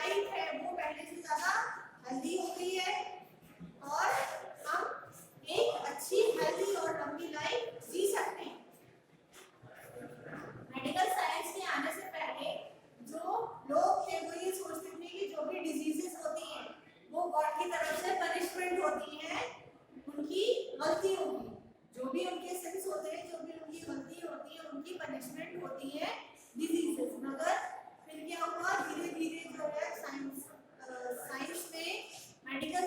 Life है वो पहले से ज्यादा हेल्दी हो गई है और हम एक अच्छी हेल्दी और लंबी लाइफ जी सकते हैं। मेडिकल साइंस के आने से पहले जो लोग थे वो ये सोचते थे कि जो भी डिजीजेस होती हैं वो गॉड की तरफ से पनिशमेंट होती है, उनकी गलती होगी, जो भी उनके सिंस होते हैं, जो भी उनकी गलती होती है उनकी पनिशमेंट होती है डिजीजेस। मगर फिर क्या हुआ, धीरे धीरे जो है साइंस में मेडिकल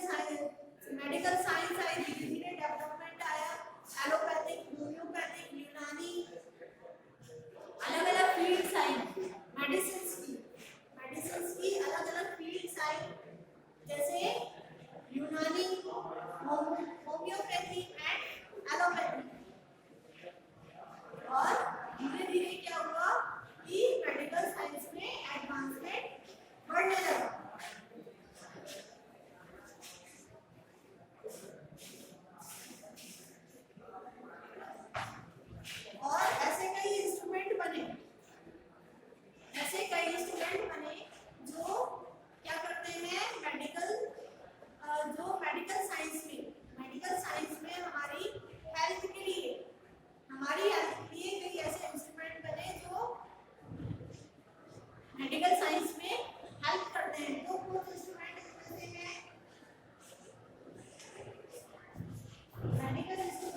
साइंस आई, धीरे धीरे डेवलपमेंट आया, एलोपैथिक, होम्योपैथिक, यूनानी, अलग अलग फील्ड्स आई मेडिसिन की अलग अलग फील्ड्स आई, जैसे यूनानी, होम्योपैथी एंड एलोपैथी। और धीरे धीरे क्या हुआ कि मेडिकल साइंस में एडवांसमेंट बढ़ने लगा। और ऐसे कई इंस्ट्रूमेंट बने जो क्या करते हैं, मेडिकल साइंस में हमारी हेल्थ के लिए कई ऐसे इंस्ट्रूमेंट बने जो मेडिकल साइंस में हेल्प करते हैं। तो कुछ इंस्ट्रूमेंट जैसे हैं मेडिकल इंस्ट्रूमेंट,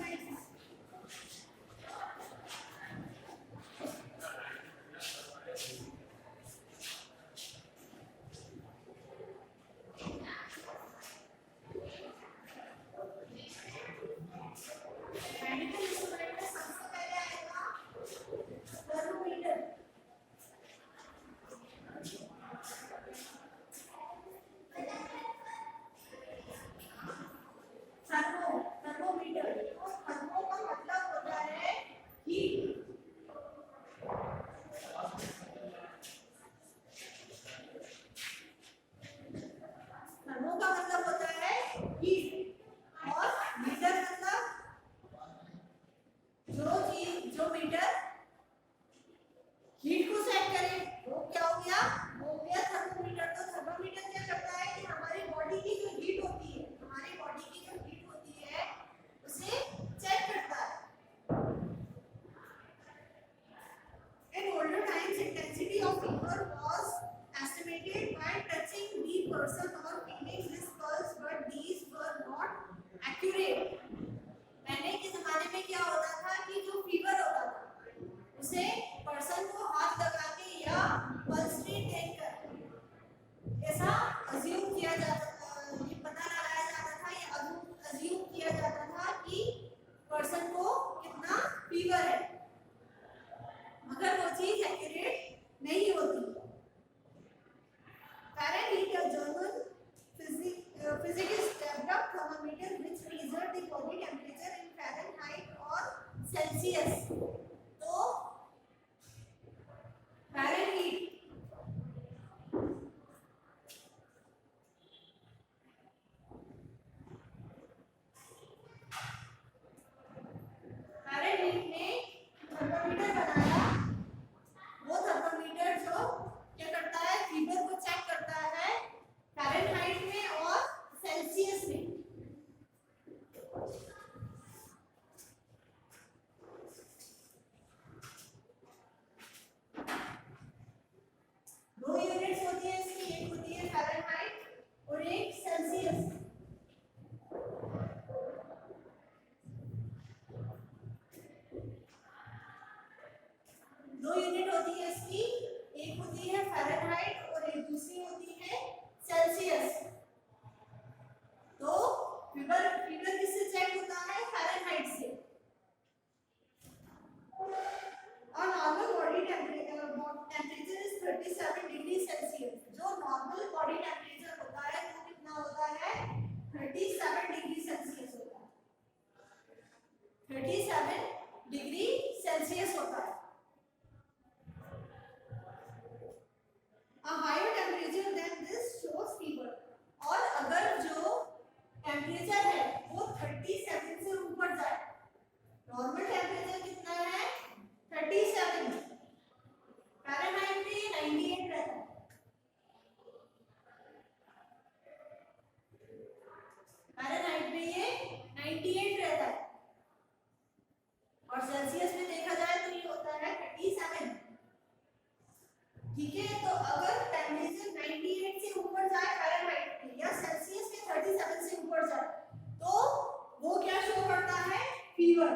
फीवर,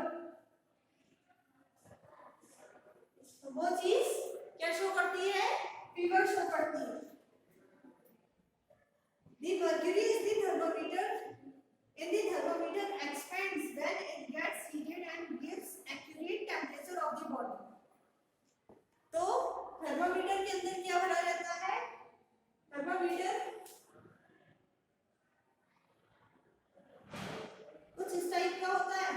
तो वो चीज क्या शो करती है? फीवर शो करती है। The mercury is the thermometer. In the thermometer expands when it gets heated and gives accurate temperature of the body. तो थर्मोमीटर के अंदर क्या भरा रहता है? थर्मोमीटर कुछ इस टाइप का होता है,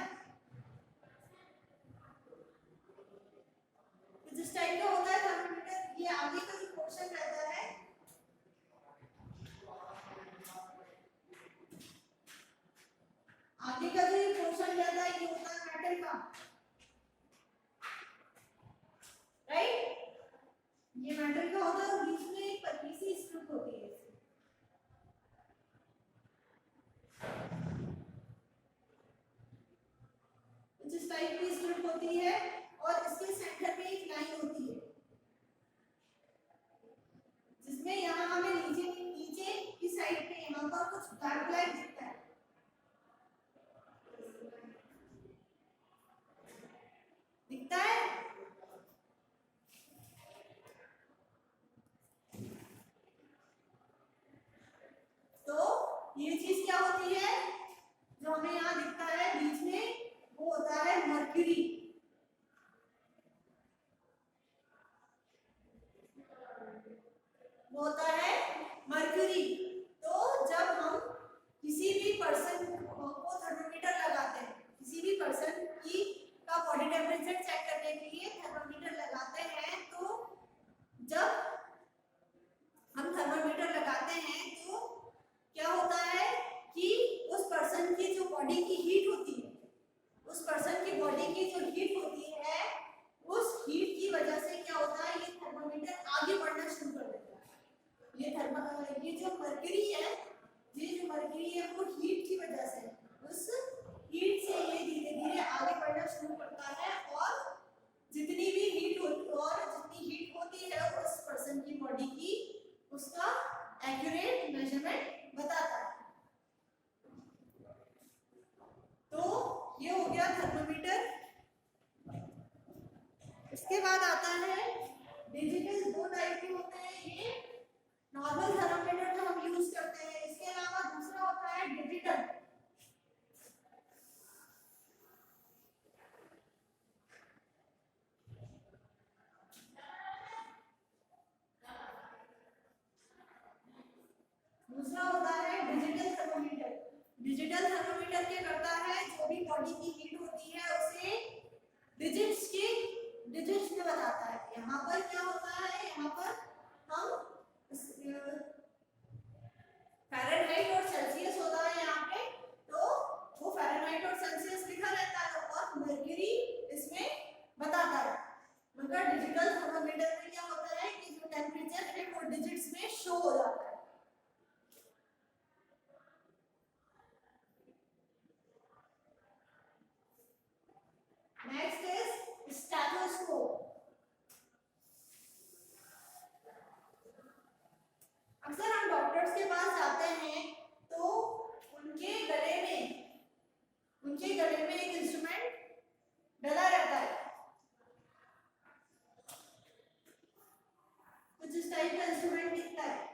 कुछ इस टाइप का होता है थर्मोमीटर। ये आगे का जो पोर्शन रहता है, आगे का जो पोर्शन रहता है ये होता है मेटल का, राइट? ये मेटल का होता है और बीच में एक पतली सी स्ट्रिप होती है, कुछ इस टाइप की स्ट्रिप होती है और इसके सेंटर में एक लाइन होती है जिसमें यहाँ हमें नीचे नीचे की साइड पे यहाँ पर कुछ डार्क ब्लैक दिखता है, दिखता है। तो ये चीज क्या होती है जो हमें यहाँ दिखता है बीच में, वो होता है मर्क्यूरी। वो होता है मर्क्यूरी। तो जब हम किसी भी पर्सन को थर्मोमीटर लगाते हैं, किसी भी पर्सन की का बॉडी टेम्परेचर चेक करने के लिए थर्मोमीटर लगाते हैं, तो जब हम थर्मोमीटर लगाते हैं तो क्या होता है कि उस पर्सन की जो बॉडी की हीट होती है, उस पर्सन की बॉडी की जो हीट होती है, उस हीट की वजह से क्या होता है, ये थर्मोमीटर आगे बढ़ना शुरू कर देता है। ये जो मर्क्यूरी है, ये जो मर्क्यूरी है वो हीट की वजह से, उस हीट से ये धीरे धीरे आगे बढ़ना शुरू करता है और जितनी भी हीट होती है उस पर्सन की बॉडी की, उसका एक्यूरेट मेजरमेंट बताता है। तो ये हो गया थर्मोमीटर। इसके बाद आता है डिजिटल। दो टाइप के होते हैं, ये नॉर्मल थर्मोमीटर जो हम यूज करते हैं, इसके अलावा दूसरा होता है डिजिटल। दूसरा होता है डिजिटल थर्मोमीटर। डिजिटल थर्मोमीटर क्या करता है, जो भी बॉडी की हीट होती है उसे डिजिट्स में बताता है। यहाँ पर क्या होता है, यहाँ पर हम फ़ारेनहाइट और सेल्सियस होता है यहाँ पे, तो वो फ़ारेनहाइट और सेल्सियस लिखा रहता है और मर्क्यूरी इसमें बताता है। मगर डिजिटल थर्मोमीटर में क्या होता है कि जो टेम्परेचर है वो डिजिट्स में शो हो जाता है। Next is stethoscope. अक्सर हम डॉक्टर्स के पास जाते हैं तो उनके गले में एक इंस्ट्रूमेंट डला रहता है, कुछ इस टाइप का इंस्ट्रूमेंट दिखता है।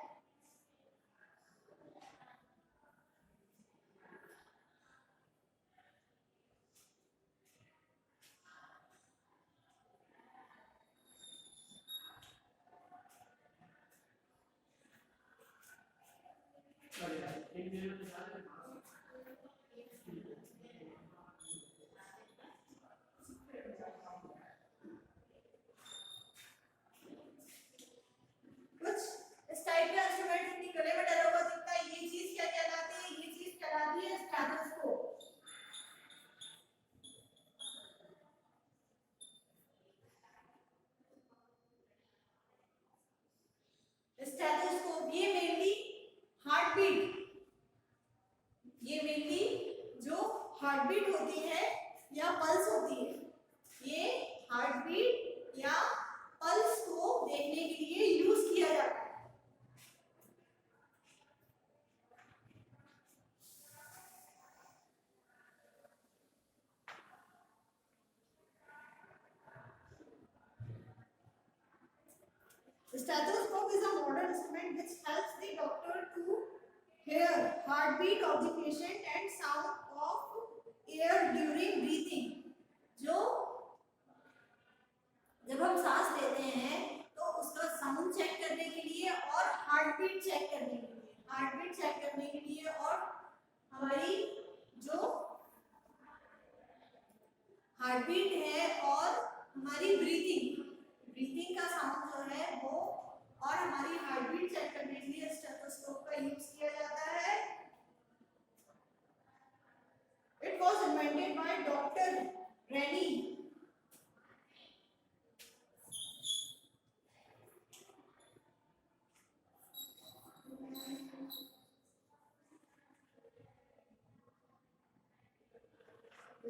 स्टेथोस्कोप ये मेनली जो हार्टबीट होती है या पल्स होती है, ये हार्टबीट या पल्स को देखने के लिए यूज किया जाता है। Stethoscope is a modern instrument which helps the doctor to hear heartbeat of the patient and sound of air during breathing. जो जब हम सांस लेते हैं तो उसका साउंड चेक करने के लिए और हार्टबीट चेक करने के लिए, हार्टबीट चेक करने के लिए और हमारी जो हार्टबीट है और हमारी ब्रीथिंग का साउंड जो है वो और हमारी हार्टबीट चेक करने के लिए स्टेथोस्कोप का यूज किया जाता है. It was invented by Dr. Rennie.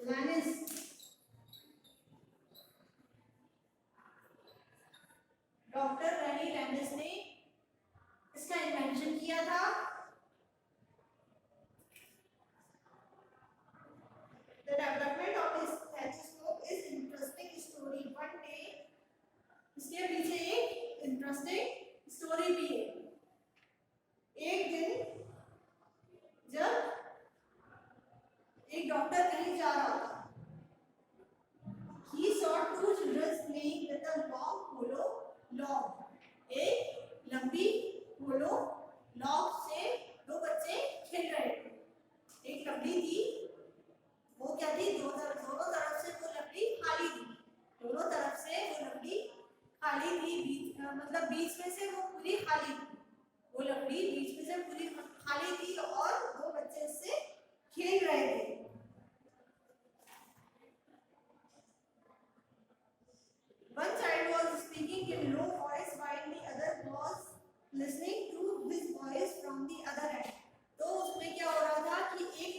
Lannis. Doctor rainy Landis ने इसका इन्वेंशन किया था. The development of this stethoscope is interesting story. One day इसके पीछे एक इंटरेस्टिंग स्टोरी भी है. एक दिन जब एक डॉक्टर कहीं जा रहा था, he saw two children playing with a long hollow log. एक लंबी hollow log से दो बच्चे खेल रहे थे. एक लकड़ी थी, वो क्या थी, दोनों तरफ से वो लकड़ी खाली थी. दोनों तरफ से वो लकड़ी खाली थी, मतलब बीच में से वो पूरी खाली थी. वो लकड़ी बीच में से पूरी खाली थी और दो बच्चे उससे खेल रहे थे. One child was speaking in low voice while the other was listening to his voice from the other end. तो उसमें क्या हो रहा था कि एक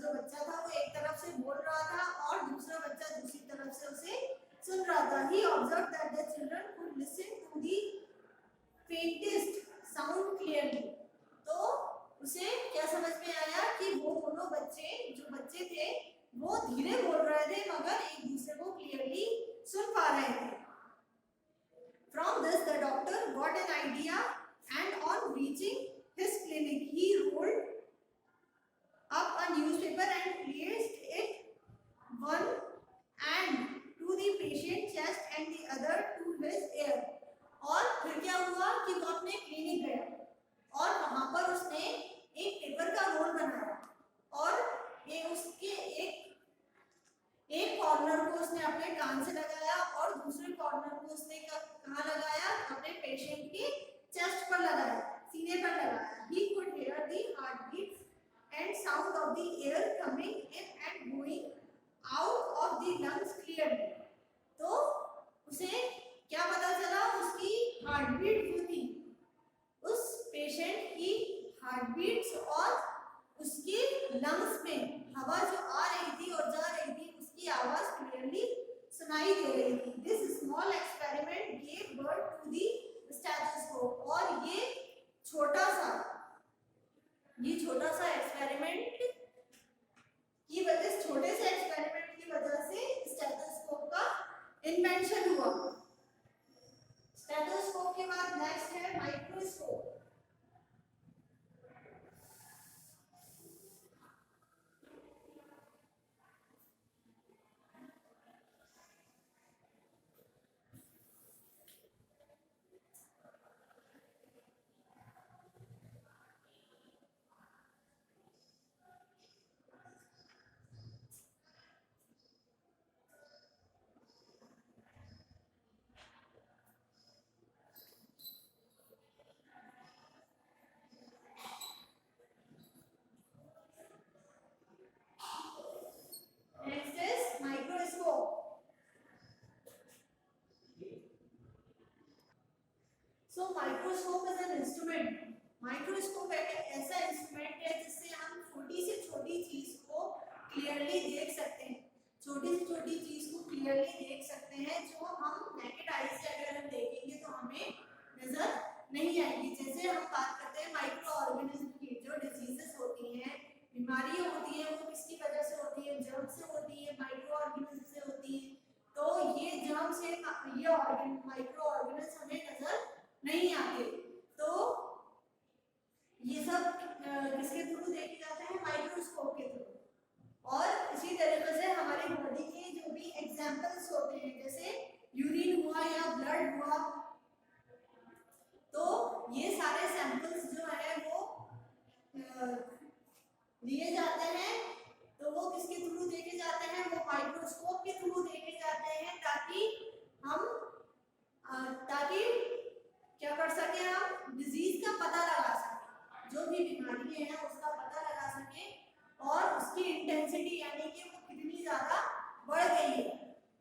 जो बच्चा था वो एक तरफ से बोल रहा था और दूसरा बच्चा दूसरी तरफ से उसे सुन रहा था. He observed that the children could listen to the faintest sound clearly. तो उसे क्या समझ में आया कि वो दोनों बच्चे थे वो धीरे बोल रहे थे मगर एक दूसरे को क्लियरली सुन पा रहे थे. From this the doctor got an idea and on reaching his clinic he rolled up a newspaper and placed it one end to the patient chest and the other to his ear. और फिर क्या हुआ कि वो अपने clinic गया और वहां पर उसने एक पेपर का रोल बनाया और ये उसके एक कॉर्नर को उसने अपने कान से लगाया और दूसरे कॉर्नर को उसने कहाँ लगाया, अपने पेशेंट के चेस्ट पर लगाया, सीने पर लगाया. He could hear the heartbeats and sound of the air coming in and going out of the lungs clearly. तो उसे क्या पता चला, उसकी हार्टबीट जो थी, उस पेशेंट की हार्टबीट्स और उसके लंग्स में हवा जो आ रही थी और जा रही थी उसकी आवाज क्लियरली सुनाई दे रही थी. This small experiment gave birth to the stethoscope. और ये छोटा सा एक्सपेरिमेंट की वजह, छोटे से एक्सपेरिमेंट की वजह से स्टेथोस्कोप का इन्वेंशन हुआ. स्टेथोस्कोप के बाद नेक्स्ट है microscope. So microscope is an instrument. Microscope एक ऐसा इंस्ट्रूमेंट है जिससे हम छोटी से छोटी चीज को क्लियरली देख सकते हैं. छोटी से छोटी चीज को क्लियरली देख सकते हैं जो हम नेकेड आई से अगर हम देखेंगे तो हमें नजर नहीं आएगी. जैसे हम बात करते हैं माइक्रो ऑर्गेनिज्म की, जो डिजीजेस होती हैं, बीमारियां होती हैं, वो किसकी वजह से होती है, जर्म से होती है, माइक्रो ऑर्गेनिज्म से होती है. तो ये जर्म से ये माइक्रो ऑर्गेनिल्स हमें नजर नहीं आते। तो ये सब किसके थ्रू देखे जाते हैं? माइक्रोस्कोप के थ्रू। और इसी तरीके से हमारी बॉडी के जो भी एग्जाम्पल्स होते हैं, जैसे यूरिन हुआ या ब्लड हुआ, तो ये सारे सैंपल्स जो है वो लिए जाते हैं। तो वो किसके थ्रू देखे जाते हैं? वो माइक्रोस्कोप के थ्रू देखे जाते हैं, ताकि क्या कर सके, हम डिजीज का पता लगा सके, जो भी बीमारी है उसका पता लगा सके, और उसकी इंटेंसिटी यानी कि वो कितनी ज्यादा बढ़ गई है,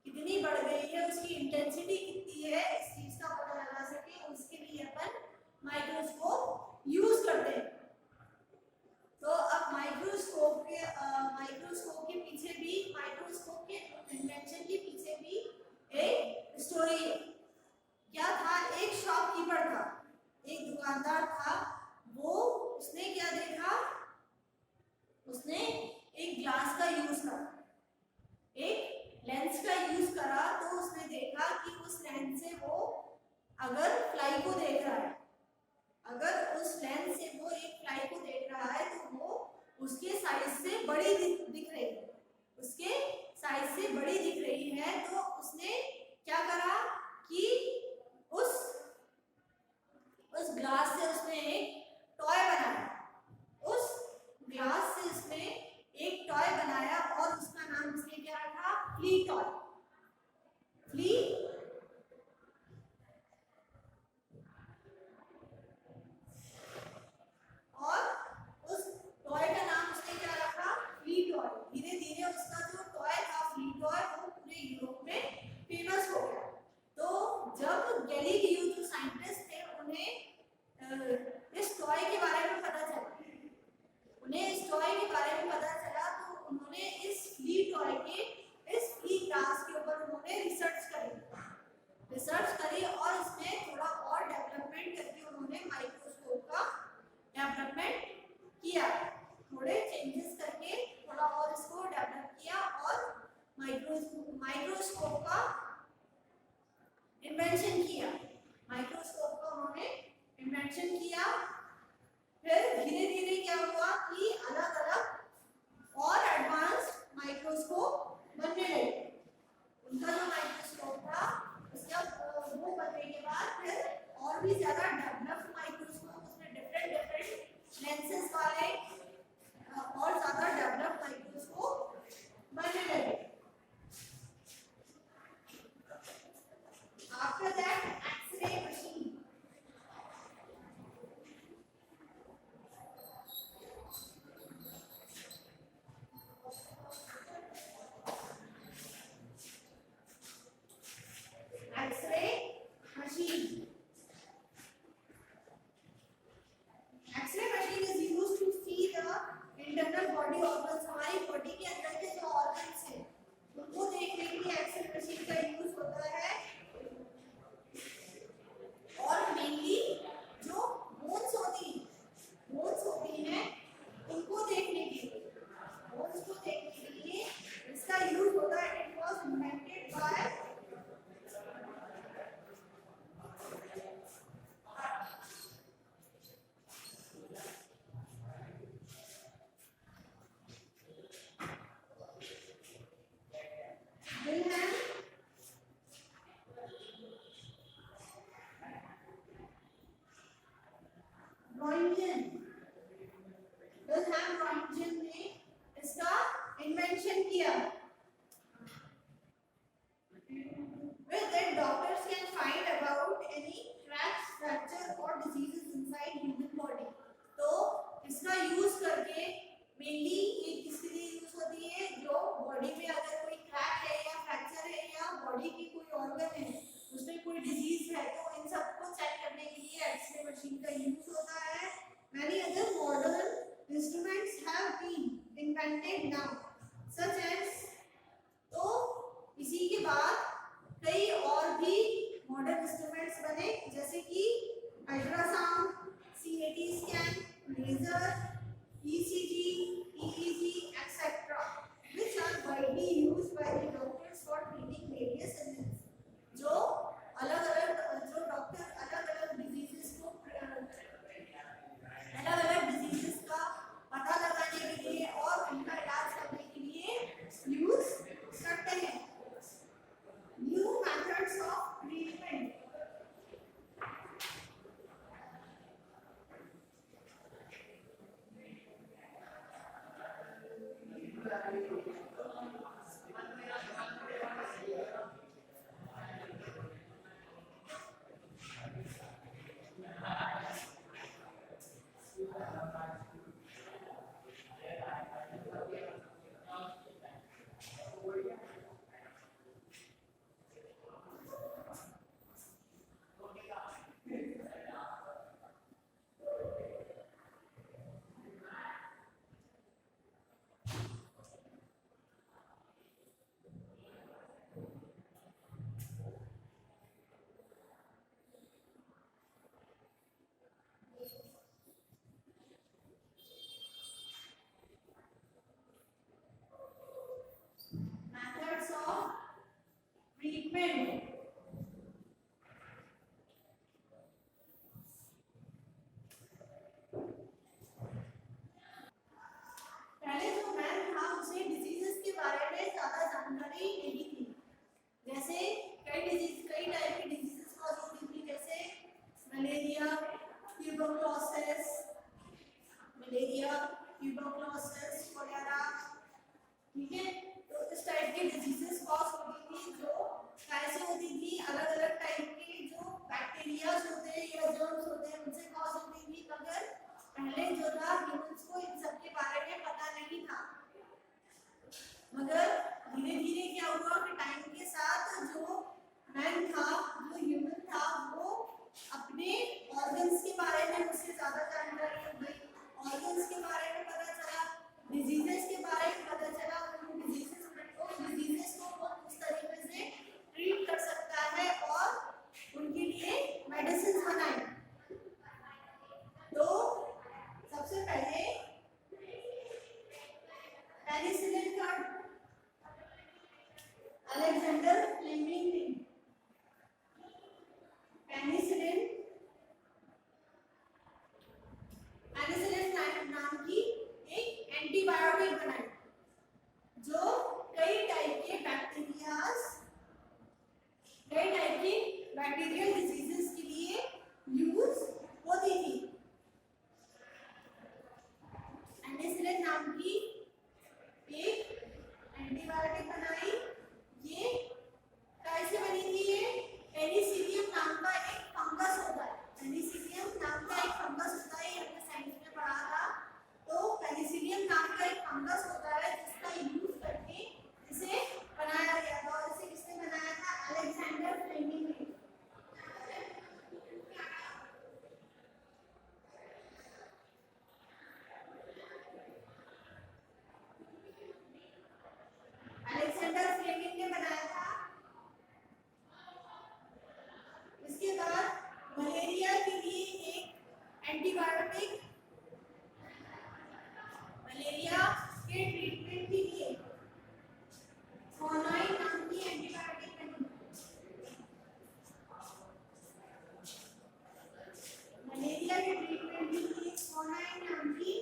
कितनी बढ़ गई है, उसकी इंटेंसिटी कितनी है, इस चीज का पता लगा सके। उसके लिए अपन माइक्रोस्कोप यूज करते हैं। तो अब माइक्रोस्कोप के पीछे भी, माइक्रोस्कोप के इन्वेंशन के पीछे भी एक स्टोरी है। क्या था? एक शॉपकीपर था, एक दुकानदार था, वो उसने क्या देखा? उसने एक ग्लास का यूज करा, एक लेंस का यूज करा। तो उसने देखा कि उस लेंस से वो अगर फ्लाई को देख रहा है, अगर उस लेंस से वो एक फ्लाई को देख रहा है, तो वो उसके साइज से बड़ी दिख रही है, उसके साइज से बड़ी दिख रही है। तो उसने क्या करा कि उस ग्लास से उसने एक टॉय बनाया, उस ग्लास से उसने एक टॉय बनाया, और उसका नाम उसने क्या रखा? Flea toy. फ्ली और उस टॉय का नाम उसने क्या रखा? Flea toy. धीरे धीरे उसका जो टॉय था फ्ली टॉय, वो पूरे यूरोप में फेमस हो गया। तो जब गैलीलियो जो साइंटिस्ट थे, उन्हें इस टॉय के बारे में पता चला, तो उन्होंने इस फ्ली टॉय के, इस फ्ली ग्लास के ऊपर उन्होंने रिसर्च करी, और इसमें थोड़ा और डेवलपमेंट करके उन्होंने माइक्रोस्कोप का डेवलपमेंट किया, थोड़े चेंजेस करके थोड़ा और इसको डेवलप किया, और माइक्रोस्कोप का इन्वेंशन किया। माइक्रोस्कोप का उन्होंने इन्वेंशन किया। फिर धीरे धीरे क्या हुआ कि अलग अलग और एडवांस्ड माइक्रोस्कोप बनने लगे। उनका जो माइक्रोस्कोप था, उसका वो बनने के बाद फिर और भी ज्यादा डेवलप्ड माइक्रोस्कोप, उसमें डिफरेंट लेंसेज वाले और ज्यादा डेवलप्ड माइक्रोस्कोप बनने लगे। After that X ray machine. X ray machine is used to see the internal body organs. हमारी बॉडी के अंदर के जो ऑर्गन्स हैं उनको देखने के लिए एक्सरे मशीन का यूज होता है। और मेनली जो बोन्स होती हैं उनको देखने के लिए, बोन्स को देखने के लिए इसका यूज होता है। It was invented by Wilhelm Roentgen. Wilhelm Roentgen ने इसका इन्वेंशन किया। With it, doctors can find about any cracks, fracture or diseases inside human body. तो इसका यूज करके मेनली ये किसके लिए यूज होती है? जो बॉडी में अगर कोई क्रैक है या फ्रैक्चर है या बॉडी की कोई ऑर्गन है उसमें कोई डिजीज है, तो इन सबको चेक करने के लिए एक्सरे मशीन का यूज होता है। Many other modern instruments have been invented now, such as, तो इसी के बाद कई और भी मॉडर्न इंस्ट्रूमेंट्स बने, जैसे कि ultrasound, CAT scan, laser, ECG, EEG, etcetera, which are widely used by the doctors for treating various illnesses. Tuberculosis, malaria, tuberculosis, cholera, ठीक है। तो इस टाइप की डिजीजेस कॉज होती थी, जो कैसे होती थी, अलग अलग टाइप के जो बैक्टीरिया होते हैं या जर्म्स होते हैं उनसे कॉज होती थी। मगर पहले जो था ह्यूमंस को इन सब के बारे में पता नहीं था, मगर धीरे धीरे क्या हुआ कि टाइम के साथ जो मैन था, जो ह्यूमन था, वो अपने ऑर्गन्स के बारे में उससे ज्यादा जानकारी हो गई, ऑर्गन्स के बारे में पता चला, डिजीजेस के बारे में पता चला, डिजीजेस को वो उस तरीके से ट्रीट कर सकता है और उनके लिए मेडिसिन बनाए। तो सबसे पहले पेनिसिलिन का अलेक्जेंडर फ्लेमिंग ने पेनिसिलिन नाम की एक एंटीबायोटिक बनाई, जो कई टाइप के बैक्टीरियल डिजीजेस के लिए यूज होती थी। पेनिसिलिन नाम की एक एंटीबायोटिक बनाई। ये कैसे बनी थी? ये पेनिसिलियम नाम का एक फंगस होता है, पेनिसिलियम नाम का एक फंगस होता है, ये हमने साइंस में पढ़ा था। तो पेनिसिलियम नाम का एक फंगस होता है जिसका यूज करके इसे बनाया गया था, और इसे किसने बनाया था? अलेक्जेंडर फ्लेमिंग ने। अलेक्जेंडर फ्लेमिंग ने बनाया था। इसके बाद मलेरिया के लिए एक एंटीबायोटिक, मलेरिया के ट्रीटमेंट के लिए सोनाइन नाम की एंटीबायोटिक बनी। मलेरिया के ट्रीटमेंट के लिए सोनाइन नाम की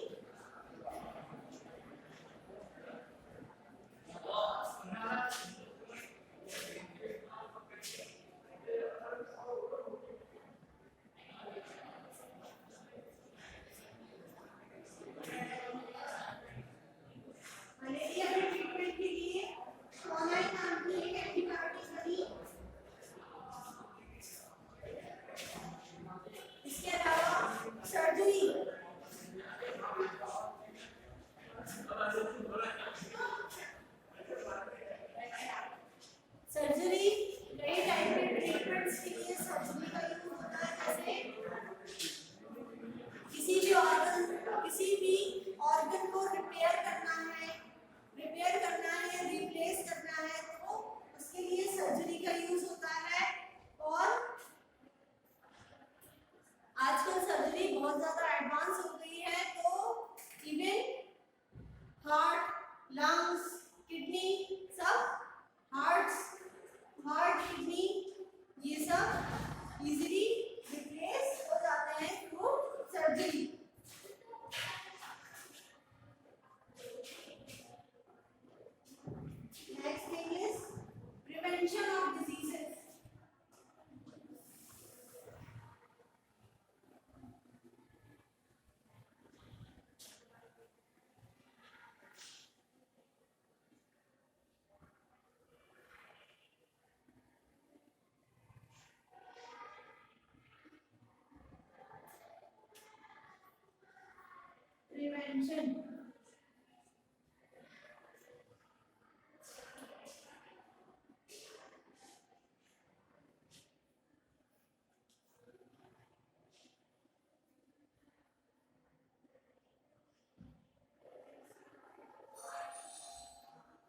सर्जरी, कई टाइप के ट्रीटमेंट्स के लिए सर्जरी का यूज होता है। जैसे किसी भी ऑर्गन को रिपेयर करना है या रिप्लेस करना है, तो उसके लिए सर्जरी का यूज होता है। और आजकल सर्जरी बहुत ज्यादा एडवांस हो गई है, तो इवन हार्ट, लंग्स, किडनी, सब हार्ट, किडनी, ये सब इजीली रिप्लेस हो जाते हैं through surgery. Next thing is prevention of diseases. Prevention,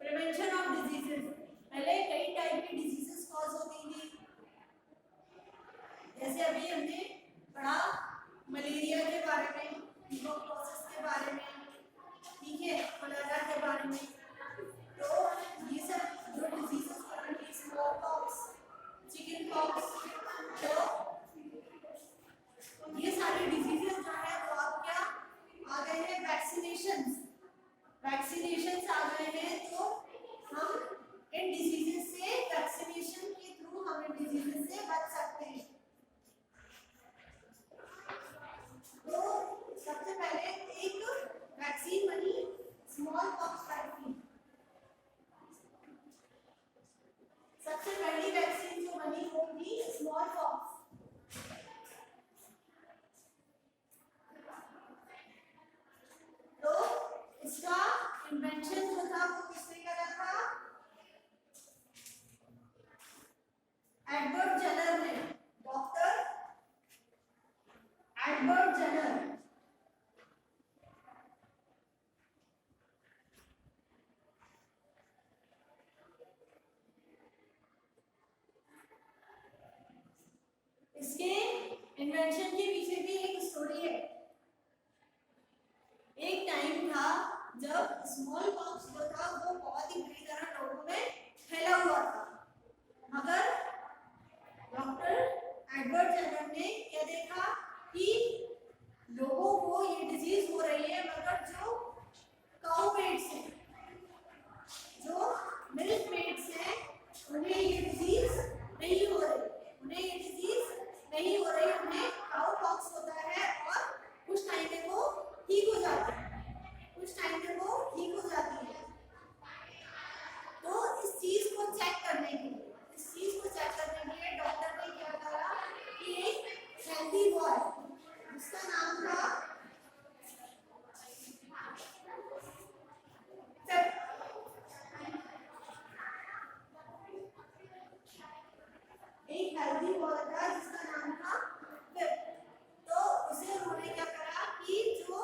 prevention of diseases. पहले कई टाइप की डिजीजेस कॉज होती थी, जैसे अभी हमने पढ़ा मलेरिया के बारे में, ट्यूबरक्लोसिस के बारे में, ठीक है, कोलेरा के बारे में। तो ये सब जो डिजीजेस होती थी, स्मॉल पॉक्स, चिकन पॉक्स, तो ये सारी डिजीजेस जो है वो अब क्या आ गए हैं? वैक्सीनेशंस आ गए हैं। तो हम इन डिजीजेस से, वैक्सीनेशन के थ्रू हम इन डिजीजेस से बच सकते हैं। तो इसके इन्वेंशन के पीछे भी एक स्टोरी है। एक टाइम था जब स्मॉल पॉक्स जो था वो बहुत ही बुरी तरह लोगों में फैला हुआ था, मगर डॉक्टर एडवर्ड जेनर ने क्या देखा कि लोगों को ये डिजीज हो रही है, मगर जो काउ मेड्स हैं, जो मिल्क मेड्स हैं, उन्हें ये डिजीज नहीं हो रही, उन्हें ये डिजीज नहीं हो रही, उन्हें काउ पॉक्स होता है और कुछ टाइम में वो ठीक हो जाता है, कुछ टाइम में वो ठीक हो जाती है। तो इस चीज को चेक करने के लिए, इस चीज को चेक करने के लिए डॉक्टर ने क्या करा कि एक हेल्दी बॉय जिसका नाम था एक हेल्दी बॉय था जिसका नाम था पिप। तो उसे उन्होंने क्या करा कि जो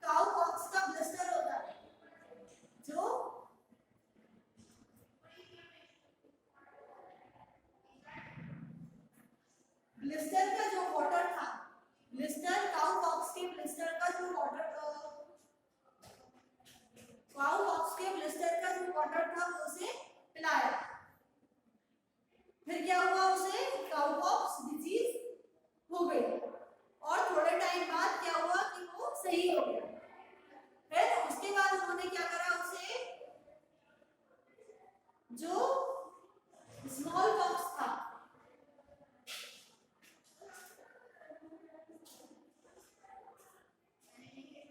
काउ पॉक्स का ब्लिस्टर होता है, जो ब्लिस्टर का जो वाटर था, ब्लिस्टर काउ पॉक्स के ब्लिस्टर का जो वाटर, काउ पॉक्स के ब्लिस्टर का जो वाटर था वो उसे पिलाया। फिर क्या हुआ, उसे काउ पॉक्स डिजीज हो गई और थोड़े टाइम बाद क्या हुआ कि वो सही हो गया। फिर उसके बाद उन्होंने क्या करा, उसे जो स्मॉल पॉक्स था,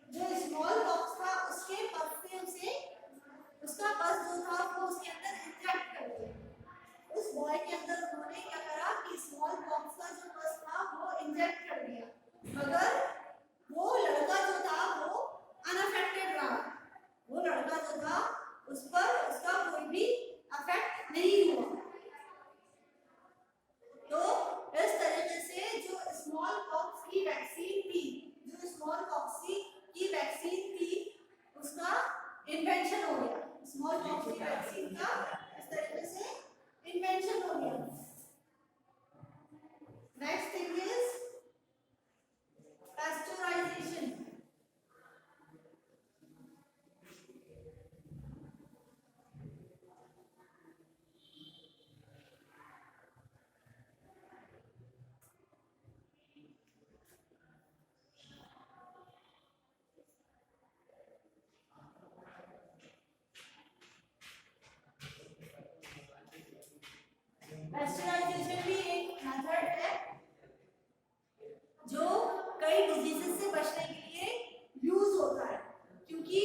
जो स्मॉल पॉक्स था उसके पस से उसे, उसका पस जो था वो उसके अंदर इंजेक्ट कर दिया। उस बॉय के अंदर उन्होंने क्या करा कि स्मॉल पॉक्स का जो पस था वो इंजेक्ट कर दिया, मगर वो लड़का जो था वो अनअफेक्टेड रहा। वो लड़का जो था उस पर उसका कोई भी अफेक्ट नहीं हुआ। तो इस तरीके से जो स्मॉल पॉक्स की वैक्सीन थी, जो स्मॉल पॉक्स की वैक्सीन थी, उसका इन्वेंशन हो गया। स्मॉल पॉक्स की वैक्सीन का इस तरीके से इन्वेंशन हो गया। Next thing is pasteurisation. Pasteurisation भी एक मेथड है जो कई डिजीजेस से बचने के लिए यूज होता है, क्योंकि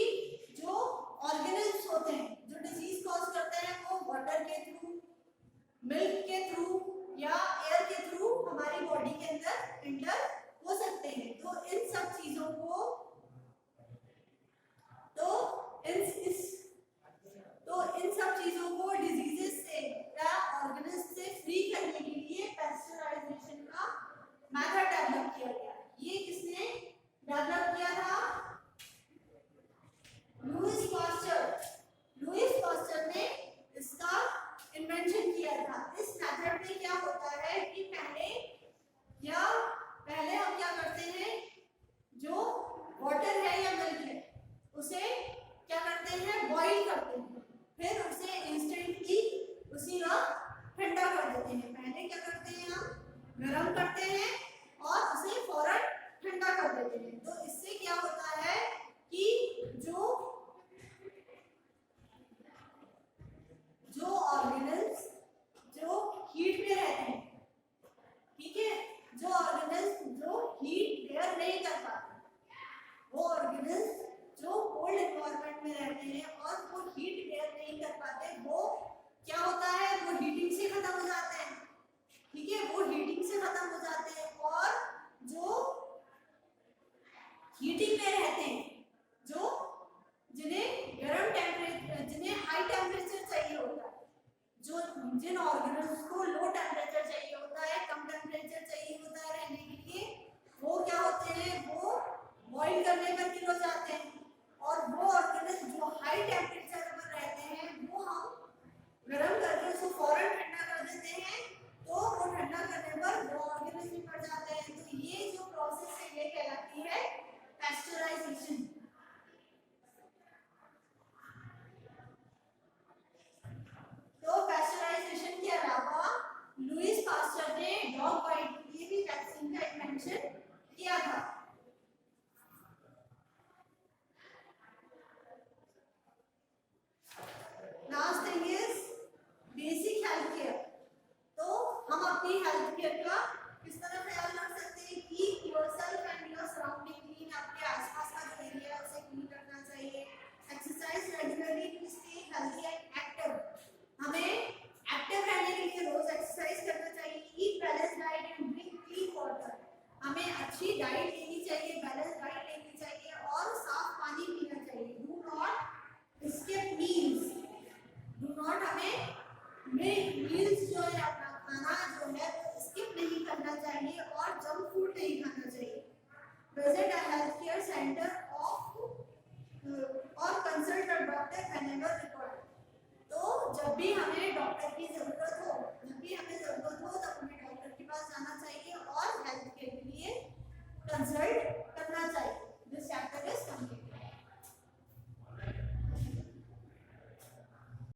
जो ऑर्गेनिज्म्स होते हैं जो डिजीज कॉज करते हैं वो वाटर के थ्रू, मिल्क के थ्रू या एयर के थ्रू हमारी बॉडी के अंदर एंटर हो सकते हैं। तो इन सब चीजों को इन सब चीजों को डिजीजेस से या ऑर्गेनिज्म से फ्री करने के लिए पास्चराइजेशन का मेथड डेवलप किया गया। ये किसने डेवलप किया था? Lewis pasture. लुईस पास्चर ने इसका इन्वेंशन किया था। इस मेथड में क्या होता है कि पहले हम क्या करते हैं, जो वाटर है या मिल्क है उसे क्या करते हैं, बॉईल करते हैं, फिर उसे इंस्टेंटली उसी वक्त ठंडा कर देते हैं। पहले क्या करते हैं, हम गर्म करते हैं और उसे फौरन ठंडा कर देते हैं। तो इससे क्या होता है कि जो ऑर्गेनिल्स जो हीट में रहते हैं, ठीक है, जो ऑर्गेनिल्स जो हीट बेयर नहीं कर पाते, वो ऑर्गेनिल्स जो कोल्ड एनवायरनमेंट में रहते हैं और वो हीट बेयर नहीं कर पाते, वो क्या होता है, वो हीटिंग से खत्म हो जाते हैं। ठीक है, वो हीटिंग से खत्म हो जाते हैं और जो हीटिंग में रहते हैं, जो जिन्हें गर्म टेम्परेचर, जिन्हें हाई टेम्परेचर चाहिए होता है, जो जिन ऑर्गेनिल्स को लो टेम्परेचर चाहिए होता है, कम टेम्परेचर चाहिए होता है रहने के लिए, वो क्या होते हैं, वो बॉईल करने पर गिर हो जाते हैं। और वो ऑर्गेनिल्स जो हाई टेम्परेचर पर रहते हैं वो हम गर्म करके उसको फौरन ठंडा कर देते हैं। तो वो ठंडा करने पर वो ऑर्गेनिल्स क्वेश्चन, तो पैस्चराइजेशन के अलावा लुईस पास्चर ने डॉग बाइट के लिए भी वैक्सीन का इन्वेंशन किया था। Last thing is basic health care. तो हम अपनी हेल्थ केयर का किस तरह ख्याल रख सकते हैं? Keep yourself and your surrounding clean. आपके आसपास का जो एरिया है उसे क्लीन रखना चाहिए। Exercise regularly to stay healthy and active. हमें एक्टिव रहने के लिए रोज एक्सरसाइज करना चाहिए। Eat balance diet and drink clean water. हमें अच्छी डाइट लेनी चाहिए, बैलेंस डाइट लेनी चाहिए और साफ पानी पीना चाहिए। Do not skip meals. Do not हमें मील्स जो है अपना खाना जो है वो स्किप नहीं करना चाहिए और जंक फूड नहीं खाना चाहिए। Visit a health care centre और consult a doctor whenever required. तो जब भी हमें डॉक्टर की जरूरत हो, तब हमें डॉक्टर के पास जाना चाहिए और हेल्थ केयर के लिए कंसल्ट